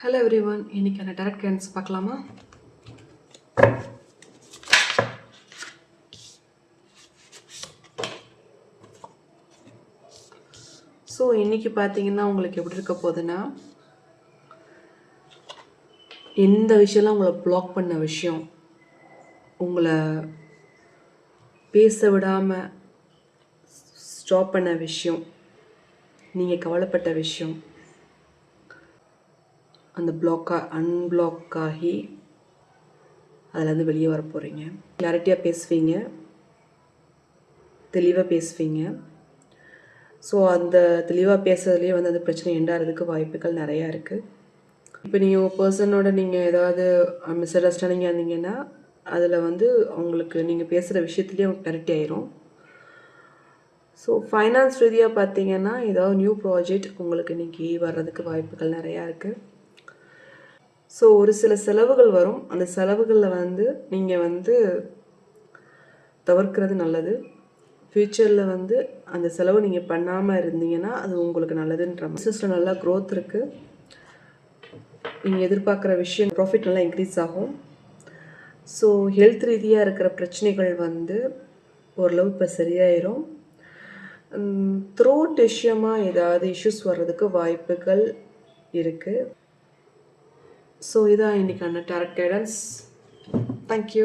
Hello everyone, இன்னைக்கான direct guidance பார்க்கலாமா? So இன்னைக்கு பார்த்தீங்கன்னா உங்களுக்கு எப்படி இருக்க போகுதுன்னா, எந்த விஷயம்லாம் உங்களை பிளாக் பண்ண விஷயம், உங்களை பேச விடாமல் ஸ்டாப் பண்ண விஷயம், நீங்கள் கவலைப்பட்ட விஷயம், அந்த அன்பிளாக் ஆகி அதுலேருந்து வெளியே வர போகிறீங்க. கிளாரிட்டியாக பேசுவீங்க, தெளிவாக பேசுவீங்க. ஸோ அந்த தெளிவாக பேசுறதுலேயே வந்து அந்த பிரச்சனை எண்டாகிறதுக்கு வாய்ப்புகள் நிறையா இருக்குது. இப்போ நீங்கள் ஒரு பர்சனோட நீங்கள் ஏதாவது மிஸ் அண்டர்ஸ்டாண்டிங்காக இருந்தீங்கன்னா அதில் வந்து அவங்களுக்கு நீங்கள் பேசுகிற விஷயத்துலேயே அவங்க கரெக்ட் ஆயிரும். ஸோ ஃபைனான்ஸ் ரீதியாக பார்த்தீங்கன்னா ஏதாவது நியூ ப்ராஜெக்ட் உங்களுக்கு இன்றைக்கி வர்றதுக்கு வாய்ப்புகள் நிறையா இருக்குது. ஸோ ஒரு சில செலவுகள் வரும், அந்த செலவுகளில் வந்து நீங்கள் வந்து தவிர்க்கிறது நல்லது. ஃப்யூச்சரில் வந்து அந்த செலவு நீங்கள் பண்ணாமல் இருந்தீங்கன்னா அது உங்களுக்கு நல்லதுன்ற பிஸ்னஸில் நல்லா க்ரோத் இருக்குது. நீங்கள் எதிர்பார்க்குற விஷயம் ப்ராஃபிட் நல்லா இன்க்ரீஸ் ஆகும். ஸோ ஹெல்த் ரீதியாக இருக்கிற பிரச்சனைகள் வந்து ஓரளவு இப்போ சரியாயிரும். த்ரோட் விஷயமாக ஏதாவது இஷ்யூஸ் வர்றதுக்கு வாய்ப்புகள் இருக்குது. ஸோ இதான் இன்றைக்கான டைரக்ட் கைடன்ஸ். தேங்க்யூ.